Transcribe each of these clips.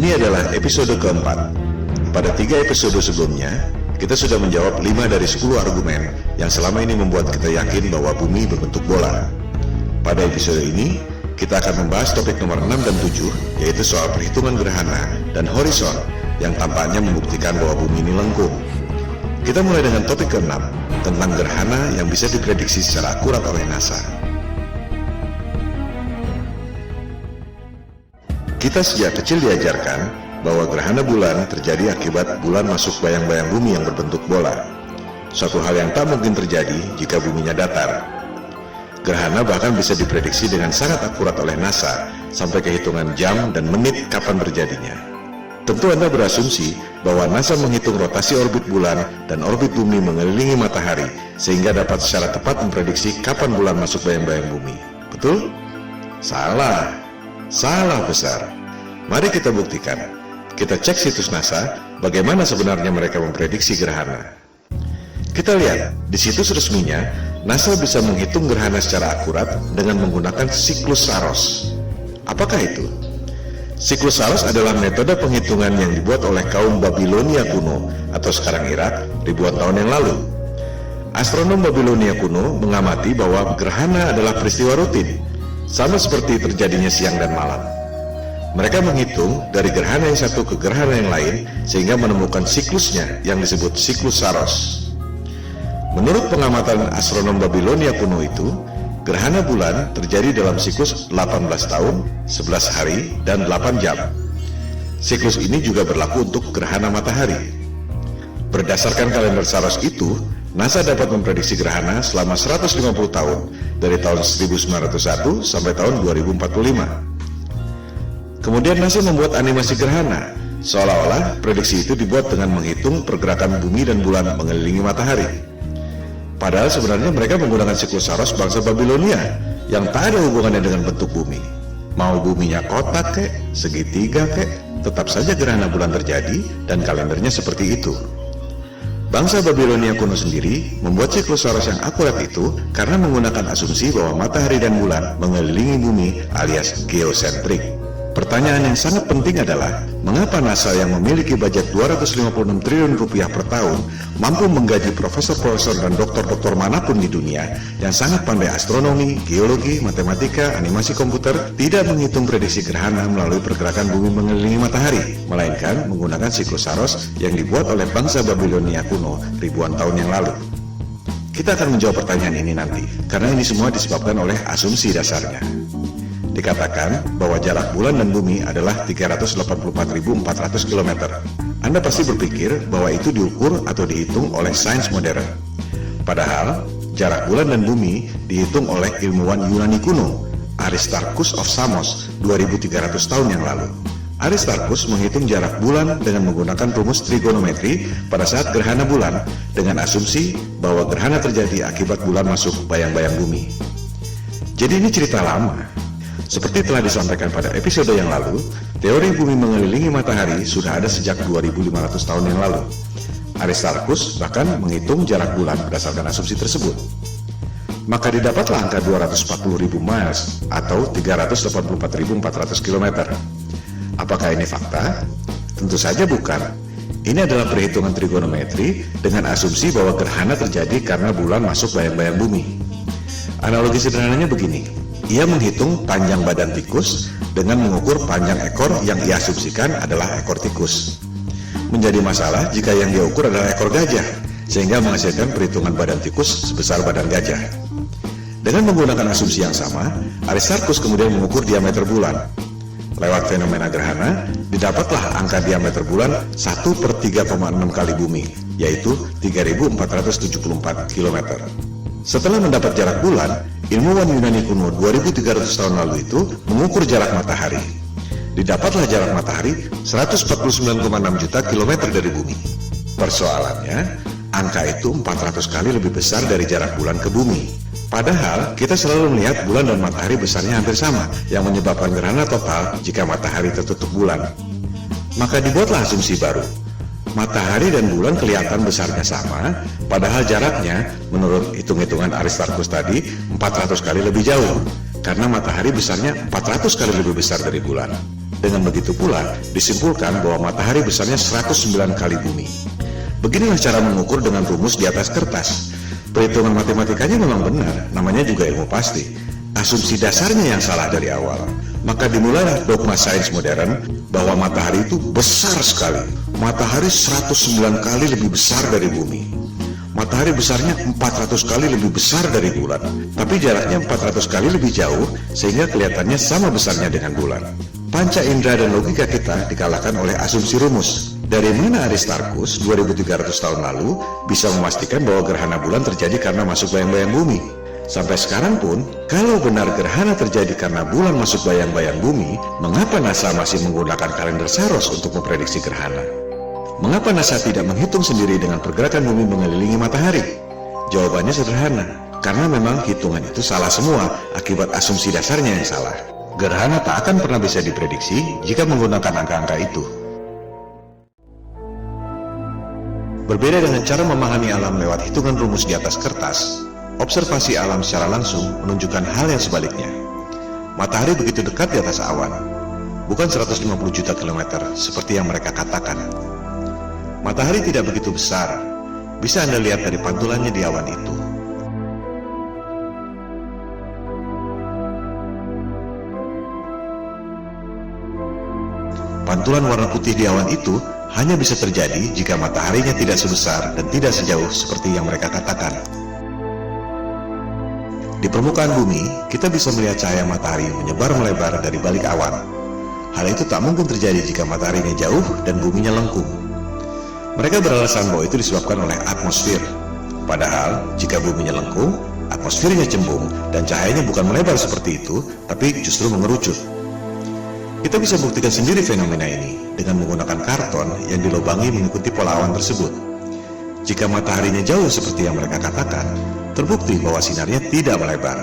Ini adalah episode keempat. Pada 3 episode sebelumnya, kita sudah menjawab 5 dari 10 argumen yang selama ini membuat kita yakin bahwa bumi berbentuk bola. Pada episode ini, kita akan membahas topik nomor 6 dan 7, yaitu soal perhitungan gerhana dan horizon yang tampaknya membuktikan bahwa bumi ini lengkung. Kita mulai dengan topik ke-6, tentang gerhana yang bisa diprediksi secara akurat oleh NASA. Kita sejak kecil diajarkan bahwa gerhana bulan terjadi akibat bulan masuk bayang-bayang bumi yang berbentuk bola. Suatu hal yang tak mungkin terjadi jika buminya datar. Gerhana bahkan bisa diprediksi dengan sangat akurat oleh NASA sampai ke hitungan jam dan menit kapan terjadinya. Tentu Anda berasumsi bahwa NASA menghitung rotasi orbit bulan dan orbit bumi mengelilingi matahari sehingga dapat secara tepat memprediksi kapan bulan masuk bayang-bayang bumi. Betul? Salah. Salah besar. Mari kita buktikan. Kita cek situs NASA bagaimana sebenarnya mereka memprediksi gerhana. Kita lihat, di situs resminya, NASA bisa menghitung gerhana secara akurat dengan menggunakan siklus Saros. Apakah itu? Siklus Saros adalah metode penghitungan yang dibuat oleh kaum Babilonia kuno atau sekarang Irak ribuan tahun yang lalu. Astronom Babilonia kuno mengamati bahwa gerhana adalah peristiwa rutin, sama seperti terjadinya siang dan malam. Mereka menghitung dari gerhana yang satu ke gerhana yang lain sehingga menemukan siklusnya yang disebut siklus Saros. Menurut pengamatan astronom Babilonia kuno itu, gerhana bulan terjadi dalam siklus 18 tahun, 11 hari, dan 8 jam. Siklus ini juga berlaku untuk gerhana matahari. Berdasarkan kalender Saros itu, NASA dapat memprediksi gerhana selama 150 tahun, dari tahun 1901 sampai tahun 2045. Kemudian NASA membuat animasi gerhana, seolah-olah prediksi itu dibuat dengan menghitung pergerakan bumi dan bulan mengelilingi matahari. Padahal sebenarnya mereka menggunakan siklus Saros bangsa Babilonia, yang tak ada hubungannya dengan bentuk bumi. Mau buminya kotak kek, segitiga kek, tetap saja gerhana bulan terjadi dan kalendernya seperti itu. Bangsa Babilonia kuno sendiri membuat siklus Saros yang akurat itu karena menggunakan asumsi bahwa matahari dan bulan mengelilingi bumi alias geosentrik. Pertanyaan yang sangat penting adalah, mengapa NASA yang memiliki budget 256 triliun rupiah per tahun mampu menggaji profesor-profesor dan doktor-doktor manapun di dunia yang sangat pandai astronomi, geologi, matematika, animasi komputer tidak menghitung prediksi gerhana melalui pergerakan bumi mengelilingi matahari, melainkan menggunakan siklus Saros yang dibuat oleh bangsa Babilonia kuno ribuan tahun yang lalu. Kita akan menjawab pertanyaan ini nanti, karena ini semua disebabkan oleh asumsi dasarnya. Dikatakan bahwa jarak bulan dan bumi adalah 384.400 km. Anda pasti berpikir bahwa itu diukur atau dihitung oleh sains modern. Padahal, jarak bulan dan bumi dihitung oleh ilmuwan Yunani kuno, Aristarchus of Samos, 2300 tahun yang lalu. Aristarchus menghitung jarak bulan dengan menggunakan rumus trigonometri pada saat gerhana bulan, dengan asumsi bahwa gerhana terjadi akibat bulan masuk bayang-bayang bumi. Jadi ini cerita lama. Seperti telah disampaikan pada episode yang lalu, teori bumi mengelilingi matahari sudah ada sejak 2500 tahun yang lalu. Aristarchus bahkan menghitung jarak bulan berdasarkan asumsi tersebut. Maka didapatlah angka 240.000 miles atau 384.400 km. Apakah ini fakta? Tentu saja bukan. Ini adalah perhitungan trigonometri dengan asumsi bahwa gerhana terjadi karena bulan masuk bayang-bayang bumi. Analogi sederhananya begini. Ia menghitung panjang badan tikus dengan mengukur panjang ekor yang ia asumsikan adalah ekor tikus. Menjadi masalah jika yang dia ukur adalah ekor gajah, sehingga menghasilkan perhitungan badan tikus sebesar badan gajah. Dengan menggunakan asumsi yang sama, Aristarchus kemudian mengukur diameter bulan. Lewat fenomena gerhana, didapatlah angka diameter bulan 1/3,6 kali bumi, yaitu 3.474 km. Setelah mendapat jarak bulan, ilmuwan Yunani kuno 2300 tahun lalu itu mengukur jarak matahari. Didapatlah jarak matahari 149,6 juta kilometer dari bumi. Persoalannya, angka itu 400 kali lebih besar dari jarak bulan ke bumi. Padahal, kita selalu melihat bulan dan matahari besarnya hampir sama, yang menyebabkan gerhana total jika matahari tertutup bulan. Maka dibuatlah asumsi baru. Matahari dan bulan kelihatan besarnya sama, padahal jaraknya menurut hitung-hitungan Aristarchus tadi 400 kali lebih jauh, karena matahari besarnya 400 kali lebih besar dari bulan. Dengan begitu pula, disimpulkan bahwa matahari besarnya 109 kali bumi. Beginilah cara mengukur dengan rumus di atas kertas. Perhitungan matematikanya memang benar, namanya juga ilmu pasti. Asumsi dasarnya yang salah dari awal. Maka dimulailah dogma sains modern bahwa matahari itu besar sekali. Matahari 109 kali lebih besar dari bumi. Matahari besarnya 400 kali lebih besar dari bulan, tapi jaraknya 400 kali lebih jauh sehingga kelihatannya sama besarnya dengan bulan. Panca indera dan logika kita dikalahkan oleh asumsi rumus. Dari mana Aristarchus 2300 tahun lalu bisa memastikan bahwa gerhana bulan terjadi karena masuk bayang-bayang bumi? Sampai sekarang pun, kalau benar gerhana terjadi karena bulan masuk bayang-bayang bumi, mengapa NASA masih menggunakan kalender Saros untuk memprediksi gerhana? Mengapa NASA tidak menghitung sendiri dengan pergerakan bumi mengelilingi matahari? Jawabannya sederhana, karena memang hitungan itu salah semua akibat asumsi dasarnya yang salah. Gerhana tak akan pernah bisa diprediksi jika menggunakan angka-angka itu. Berbeda dengan cara memahami alam lewat hitungan rumus di atas kertas, observasi alam secara langsung menunjukkan hal yang sebaliknya. Matahari begitu dekat di atas awan, bukan 150 juta kilometer seperti yang mereka katakan. Matahari tidak begitu besar, bisa Anda lihat dari pantulannya di awan itu. Pantulan warna putih di awan itu hanya bisa terjadi jika mataharinya tidak sebesar dan tidak sejauh seperti yang mereka katakan. Di permukaan bumi, kita bisa melihat cahaya matahari menyebar melebar dari balik awan. Hal itu tak mungkin terjadi jika mataharinya jauh dan buminya lengkung. Mereka beralasan bahwa itu disebabkan oleh atmosfer. Padahal, jika buminya lengkung, atmosfernya cembung dan cahayanya bukan melebar seperti itu, tapi justru mengerucut. Kita bisa buktikan sendiri fenomena ini dengan menggunakan karton yang dilubangi mengikuti pola awan tersebut. Jika mataharinya jauh seperti yang mereka katakan, terbukti bahwa sinarnya tidak melebar.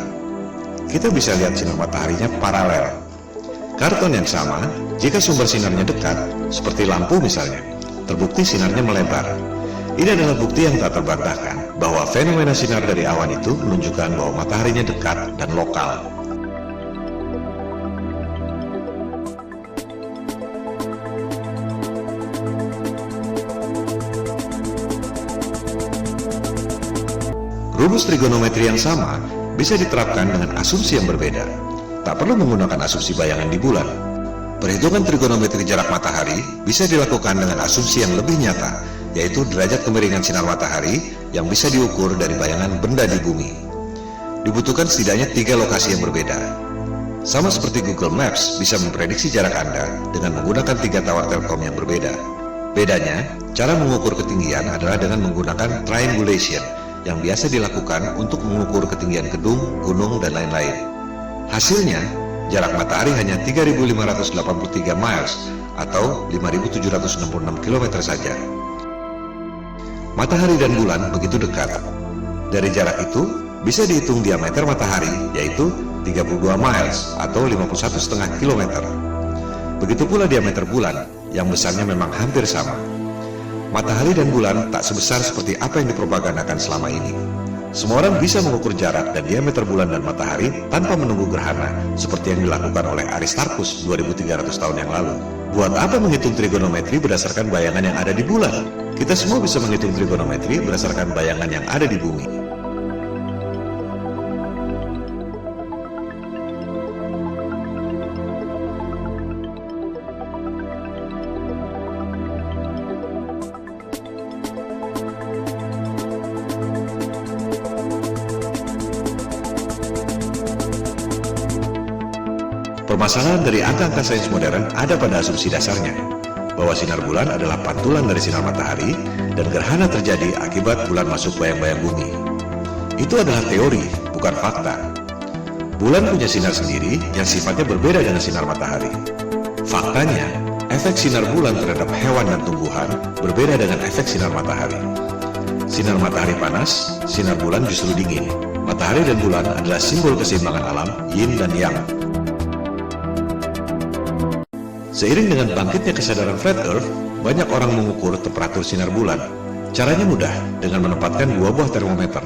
Kita bisa lihat sinar mataharinya paralel. Karton yang sama, jika sumber sinarnya dekat, seperti lampu misalnya, terbukti sinarnya melebar. Ini adalah bukti yang tak terbantahkan bahwa fenomena sinar dari awan itu menunjukkan bahwa mataharinya dekat dan lokal. Rumus trigonometri yang sama bisa diterapkan dengan asumsi yang berbeda. Tak perlu menggunakan asumsi bayangan di bulan. Perhitungan trigonometri jarak matahari bisa dilakukan dengan asumsi yang lebih nyata, yaitu derajat kemiringan sinar matahari yang bisa diukur dari bayangan benda di bumi. Dibutuhkan setidaknya 3 lokasi yang berbeda. Sama seperti Google Maps bisa memprediksi jarak Anda dengan menggunakan 3 tower Telkom yang berbeda. Bedanya, cara mengukur ketinggian adalah dengan menggunakan triangulation, yang biasa dilakukan untuk mengukur ketinggian gedung, gunung, dan lain-lain. Hasilnya, jarak matahari hanya 3.583 miles atau 5.766 km saja. Matahari dan bulan begitu dekat. Dari jarak itu, bisa dihitung diameter matahari, yaitu 32 miles atau 51,5 km. Begitu pula diameter bulan, yang besarnya memang hampir sama. Matahari dan bulan tak sebesar seperti apa yang dipropagandakan selama ini. Semua orang bisa mengukur jarak dan diameter bulan dan matahari tanpa menunggu gerhana, seperti yang dilakukan oleh Aristarchus 2300 tahun yang lalu. Buat apa menghitung trigonometri berdasarkan bayangan yang ada di bulan? Kita semua bisa menghitung trigonometri berdasarkan bayangan yang ada di bumi. Permasalahan dari angka-angka sains modern ada pada asumsi dasarnya, bahwa sinar bulan adalah pantulan dari sinar matahari dan gerhana terjadi akibat bulan masuk bayang-bayang bumi. Itu adalah teori, bukan fakta. Bulan punya sinar sendiri yang sifatnya berbeda dengan sinar matahari. Faktanya, efek sinar bulan terhadap hewan dan tumbuhan berbeda dengan efek sinar matahari. Sinar matahari panas, sinar bulan justru dingin. Matahari dan bulan adalah simbol keseimbangan alam, yin dan yang. Seiring dengan bangkitnya kesadaran flat earth, banyak orang mengukur temperatur sinar bulan. Caranya mudah, dengan menempatkan 2 buah termometer.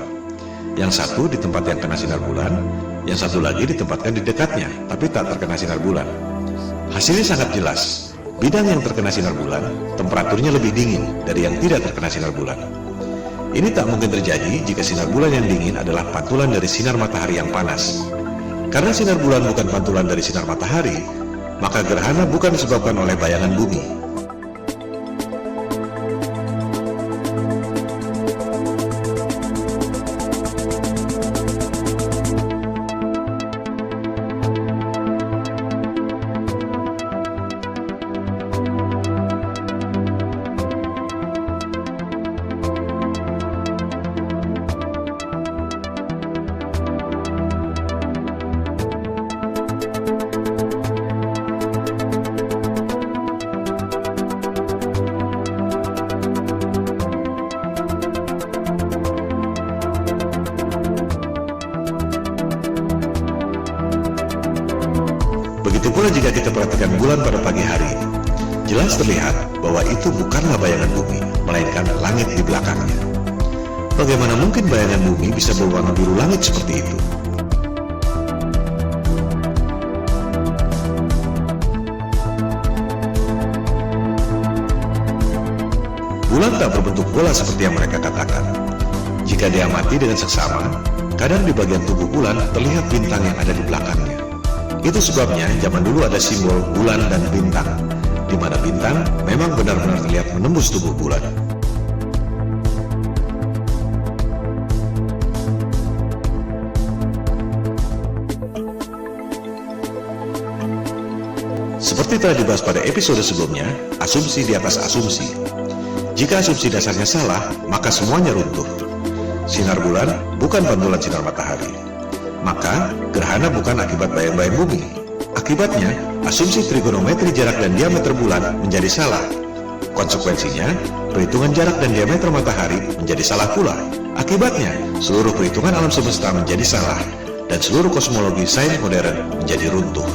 Yang satu di tempat yang kena sinar bulan, yang satu lagi ditempatkan di dekatnya, tapi tak terkena sinar bulan. Hasilnya sangat jelas. Bidang yang terkena sinar bulan, temperaturnya lebih dingin dari yang tidak terkena sinar bulan. Ini tak mungkin terjadi jika sinar bulan yang dingin adalah pantulan dari sinar matahari yang panas. Karena sinar bulan bukan pantulan dari sinar matahari, maka gerhana bukan disebabkan oleh bayangan bumi. Begitu pula jika kita perhatikan bulan pada pagi hari, jelas terlihat bahwa itu bukanlah bayangan bumi, melainkan langit di belakangnya. Bagaimana mungkin bayangan bumi bisa berwarna biru langit seperti itu? Bulan tak berbentuk bola seperti yang mereka katakan. Jika diamati dengan seksama, kadang di bagian tubuh bulan terlihat bintang yang ada di belakangnya. Itu sebabnya zaman dulu ada simbol bulan dan bintang, di mana bintang memang benar-benar terlihat menembus tubuh bulan. Seperti telah dibahas pada episode sebelumnya, asumsi di atas asumsi. Jika asumsi dasarnya salah, maka semuanya runtuh. Sinar bulan bukan pantulan sinar matahari. Maka, gerhana bukan akibat bayang-bayang bumi. Akibatnya, asumsi trigonometri jarak dan diameter bulan menjadi salah. Konsekuensinya, perhitungan jarak dan diameter matahari menjadi salah pula. Akibatnya, seluruh perhitungan alam semesta menjadi salah, dan seluruh kosmologi sains modern menjadi runtuh.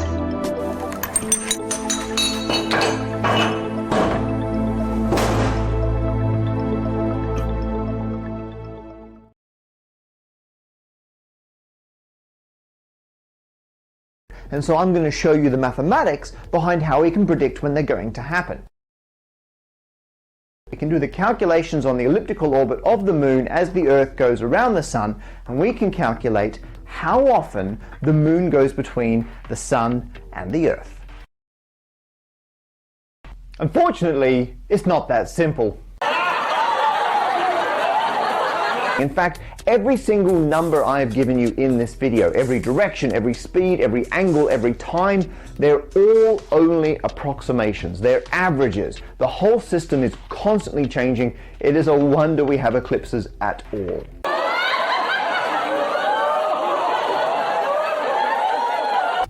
And so I'm going to show you the mathematics behind how we can predict when they're going to happen. We can do the calculations on the elliptical orbit of the moon as the Earth goes around the sun, and we can calculate how often the moon goes between the sun and the Earth. Unfortunately, it's not that simple. In fact, every single number I have given you in this video, every direction, every speed, every angle, every time, they're all only approximations. They're averages. The whole system is constantly changing. It is a wonder we have eclipses at all.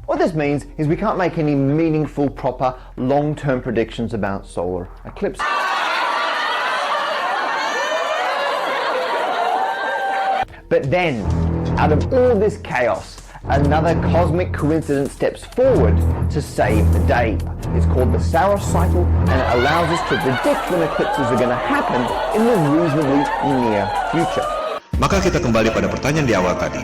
What this means is we can't make any meaningful, proper, long-term predictions about solar eclipses. But then, out of all this chaos, another cosmic coincidence steps forward to save the day. It's called the Saros cycle, and it allows us to predict when eclipses are going to happen in the reasonably near future. Maka kita kembali pada pertanyaan di awal tadi.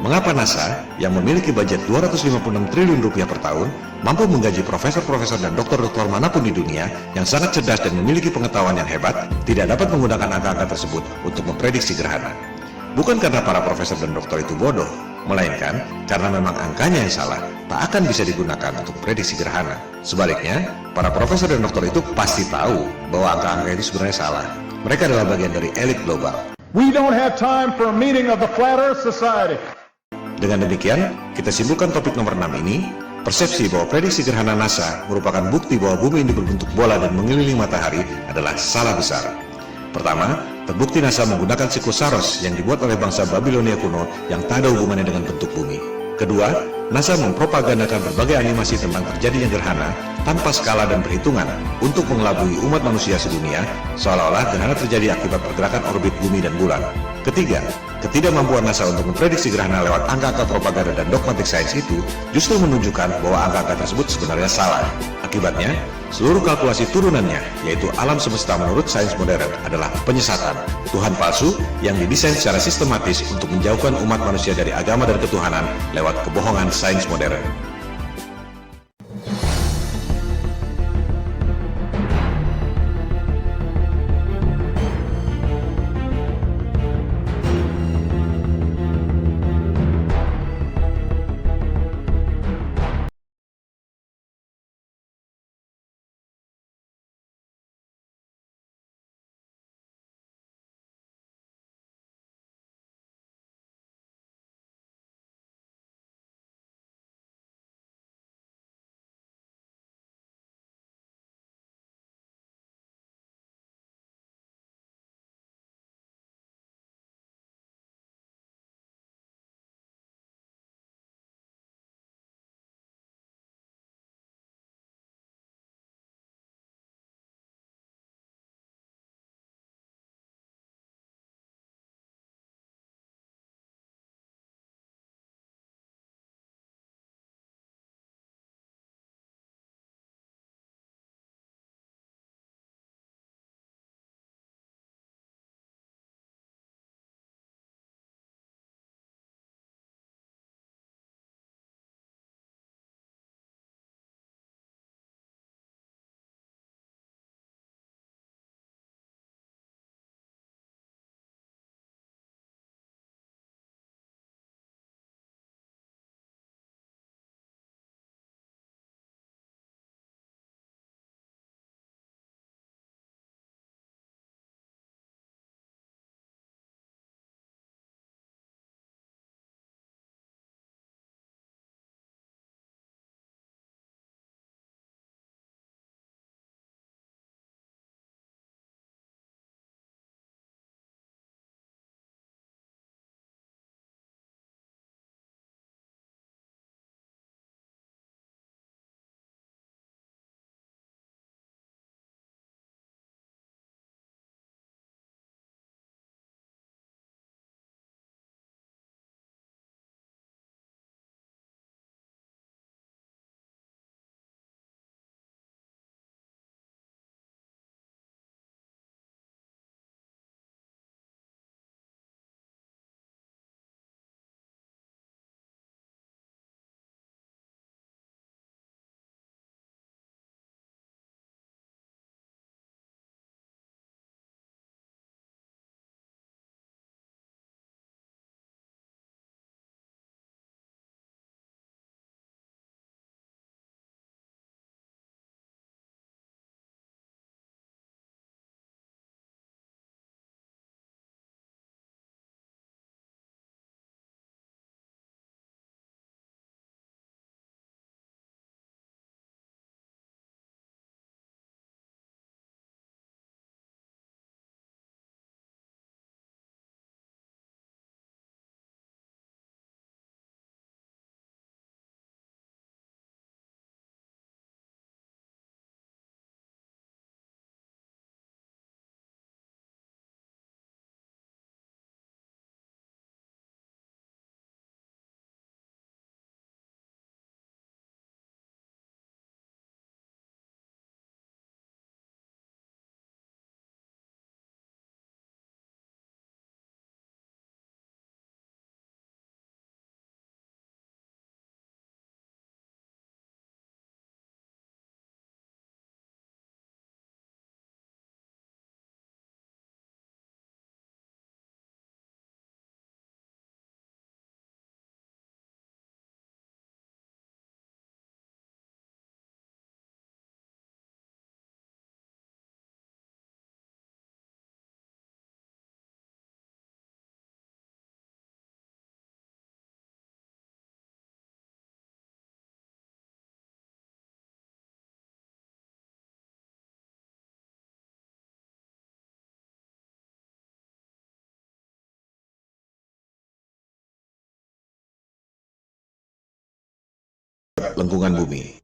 Mengapa NASA, yang memiliki budget 256 triliun rupiah per tahun, mampu menggaji profesor-profesor dan doktor-doktor manapun di dunia yang sangat cerdas dan memiliki pengetahuan yang hebat, tidak dapat menggunakan angka-angka tersebut untuk memprediksi gerhana? Bukan karena para profesor dan doktor itu bodoh, melainkan karena memang angkanya yang salah, tak akan bisa digunakan untuk prediksi gerhana. Sebaliknya, para profesor dan doktor itu pasti tahu bahwa angka-angka itu sebenarnya salah. Mereka adalah bagian dari elit global. We don't have time for a meeting of the Flat Earth Society. Dengan demikian, kita simpulkan topik nomor 6 ini, persepsi bahwa prediksi gerhana NASA merupakan bukti bahwa bumi ini berbentuk bola dan mengelilingi matahari adalah salah besar. Pertama, terbukti NASA menggunakan siklus Saros yang dibuat oleh bangsa Babilonia kuno yang tak ada hubungannya dengan bentuk bumi. Kedua, NASA mempropagandakan berbagai animasi tentang terjadinya gerhana tanpa skala dan perhitungan untuk mengelabui umat manusia sedunia, seolah-olah gerhana terjadi akibat pergerakan orbit bumi dan bulan. Ketiga, ketidakmampuan NASA untuk memprediksi gerhana lewat angka-angka propaganda dan dogmatik sains itu justru menunjukkan bahwa angka-angka tersebut sebenarnya salah. Akibatnya, seluruh kalkulasi turunannya, yaitu alam semesta menurut sains modern, adalah penyesatan, Tuhan palsu yang didesain secara sistematis untuk menjauhkan umat manusia dari agama dan ketuhanan lewat kebohongan sains modern. lengkungan bumi.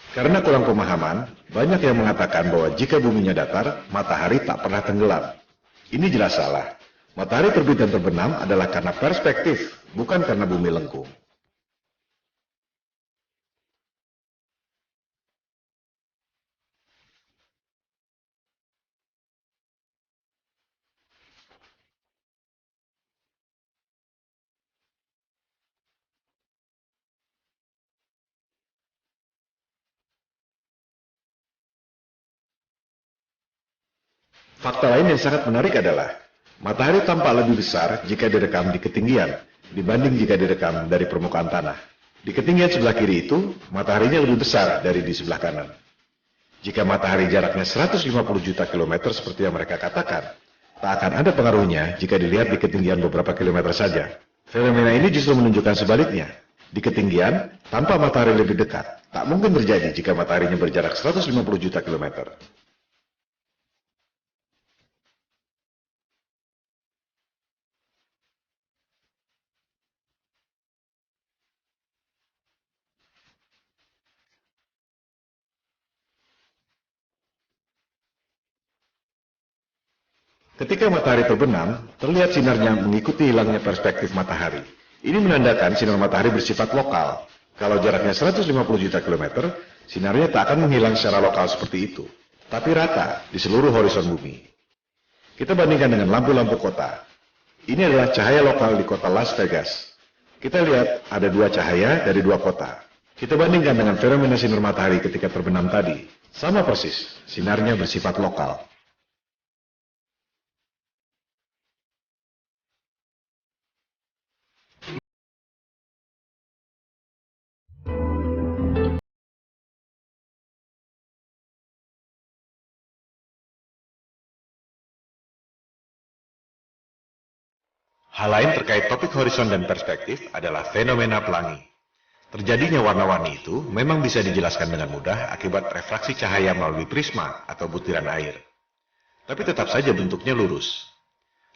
Karena kurang pemahaman, banyak yang mengatakan bahwa jika buminya datar, matahari tak pernah tenggelam. Ini jelas salah. Matahari terbit dan terbenam adalah karena perspektif, bukan karena bumi lengkung. Fakta lain yang sangat menarik adalah, matahari tampak lebih besar jika direkam di ketinggian, dibanding jika direkam dari permukaan tanah. Di ketinggian sebelah kiri itu, mataharinya lebih besar dari di sebelah kanan. Jika matahari jaraknya 150 juta kilometer seperti yang mereka katakan, tak akan ada pengaruhnya jika dilihat di ketinggian beberapa kilometer saja. Fenomena ini justru menunjukkan sebaliknya. Di ketinggian, tanpa matahari lebih dekat, tak mungkin terjadi jika mataharinya berjarak 150 juta kilometer. Ketika matahari terbenam, terlihat sinarnya mengikuti hilangnya perspektif matahari. Ini menandakan sinar matahari bersifat lokal. Kalau jaraknya 150 juta kilometer, sinarnya tak akan menghilang secara lokal seperti itu, tapi rata di seluruh horizon bumi. Kita bandingkan dengan lampu-lampu kota. Ini adalah cahaya lokal di kota Las Vegas. Kita lihat ada dua cahaya dari dua kota. Kita bandingkan dengan fenomena sinar matahari ketika terbenam tadi. Sama persis, sinarnya bersifat lokal. Hal lain terkait topik horizon dan perspektif adalah fenomena pelangi. Terjadinya warna-warni itu memang bisa dijelaskan dengan mudah akibat refraksi cahaya melalui prisma atau butiran air. Tapi tetap saja bentuknya lurus.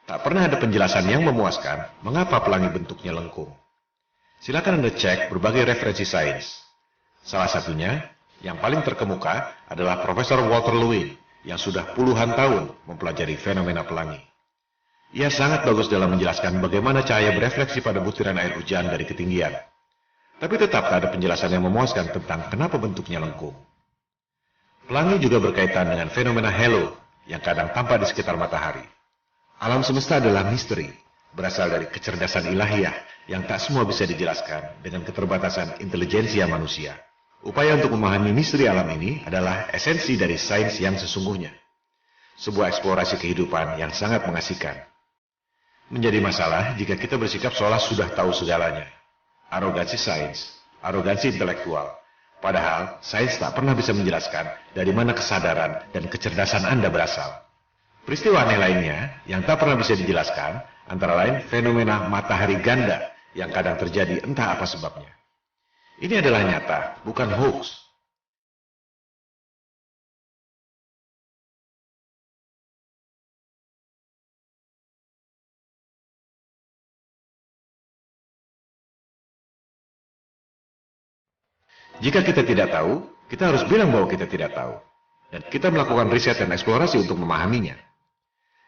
Tak pernah ada penjelasan yang memuaskan mengapa pelangi bentuknya lengkung. Silakan Anda cek berbagai referensi sains. Salah satunya, yang paling terkemuka adalah Profesor Walter Lewin yang sudah puluhan tahun mempelajari fenomena pelangi. Ia sangat bagus dalam menjelaskan bagaimana cahaya berefleksi pada butiran air hujan dari ketinggian. Tapi tetap tak ada penjelasan yang memuaskan tentang kenapa bentuknya lengkung. Pelangi juga berkaitan dengan fenomena halo yang kadang tampak di sekitar matahari. Alam semesta adalah misteri, berasal dari kecerdasan ilahiyah yang tak semua bisa dijelaskan dengan keterbatasan intelijensia manusia. Upaya untuk memahami misteri alam ini adalah esensi dari sains yang sesungguhnya. Sebuah eksplorasi kehidupan yang sangat mengasihkan. Menjadi masalah jika kita bersikap seolah sudah tahu segalanya. Arogansi sains, arogansi intelektual. Padahal, sains tak pernah bisa menjelaskan dari mana kesadaran dan kecerdasan Anda berasal. Peristiwa aneh lainnya yang tak pernah bisa dijelaskan, antara lain fenomena matahari ganda yang kadang terjadi entah apa sebabnya. Ini adalah nyata, bukan hoax. Jika kita tidak tahu, kita harus bilang bahwa kita tidak tahu. Dan kita melakukan riset dan eksplorasi untuk memahaminya.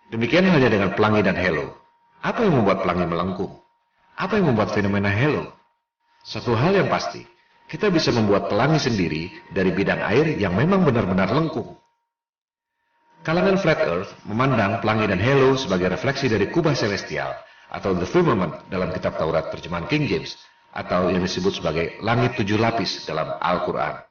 Demikian halnya dengan pelangi dan halo. Apa yang membuat pelangi melengkung? Apa yang membuat fenomena halo? Satu hal yang pasti, kita bisa membuat pelangi sendiri dari bidang air yang memang benar-benar lengkung. Kalangan Flat Earth memandang pelangi dan halo sebagai refleksi dari kubah celestial atau the firmament dalam kitab Taurat terjemahan King James atau yang disebut sebagai langit 7 lapis dalam Al-Quran.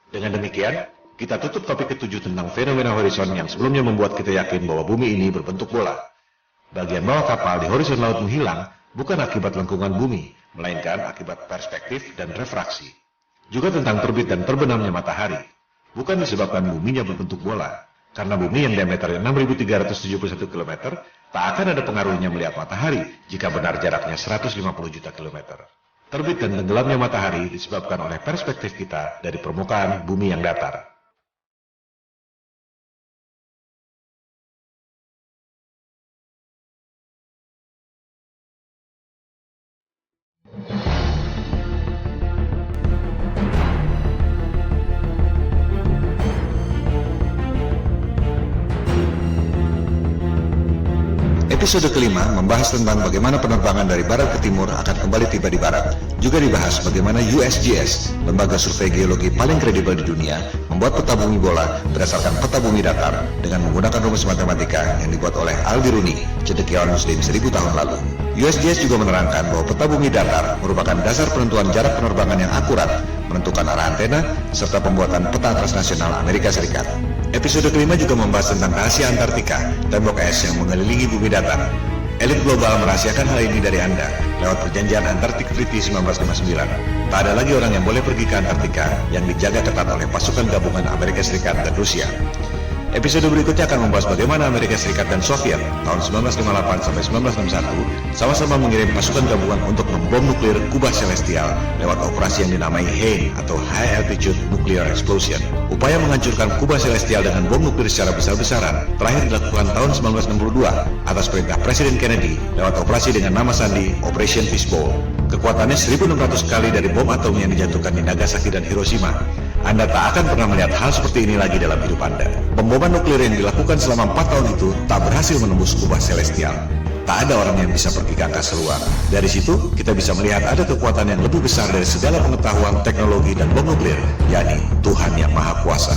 Dengan demikian, kita tutup topik ke-7 tentang fenomena horizon yang sebelumnya membuat kita yakin bahwa bumi ini berbentuk bola. Bagian bawah kapal di horizon laut menghilang bukan akibat lengkungan bumi, melainkan akibat perspektif dan refraksi. Juga tentang terbit dan terbenamnya matahari, bukan disebabkan buminya berbentuk bola, karena bumi yang diameternya 6.371 km tak akan ada pengaruhnya melihat matahari jika benar jaraknya 150 juta kilometer. Terbit dan tenggelamnya matahari disebabkan oleh perspektif kita dari permukaan bumi yang datar. Episode kelima membahas tentang bagaimana penerbangan dari barat ke timur akan kembali tiba di barat. Juga dibahas bagaimana USGS, lembaga survei geologi paling kredibel di dunia, membuat peta bumi bola berdasarkan peta bumi datar dengan menggunakan rumus matematika yang dibuat oleh Al-Biruni, cendekiawan Muslim 1000 tahun lalu. USGS juga menerangkan bahwa peta bumi datar merupakan dasar penentuan jarak penerbangan yang akurat, menentukan arah antena, serta pembuatan peta transnasional Amerika Serikat. Episode kelima juga membahas tentang rahasia Antartika, tembok es yang mengelilingi bumi datar. Elit global merahasiakan hal ini dari Anda lewat perjanjian Antarctic Treaty 1959. Tak ada lagi orang yang boleh pergi ke Antartika yang dijaga ketat oleh pasukan gabungan Amerika Serikat dan Rusia. Episode berikutnya akan membahas bagaimana Amerika Serikat dan Soviet tahun 1958 sampai 1961 sama-sama mengirim pasukan gabungan untuk membom nuklir kubah celestial lewat operasi yang dinamai HANE atau High Altitude Nuclear Explosion. Upaya menghancurkan kubah celestial dengan bom nuklir secara besar-besaran terakhir dilakukan tahun 1962 atas perintah Presiden Kennedy lewat operasi dengan nama sandi Operation Fishbowl. Kekuatannya 1.600 kali dari bom atom yang dijatuhkan di Nagasaki dan Hiroshima. Anda tak akan pernah melihat hal seperti ini lagi dalam hidup Anda. Pemboman nuklir yang dilakukan selama 4 tahun itu tak berhasil menembus kubah celestial. Tak ada orang yang bisa pergi ke angkasa luar. Dari situ, kita bisa melihat ada kekuatan yang lebih besar dari segala pengetahuan, teknologi, dan bom nuklir, yakni Tuhan Yang Maha Kuasa.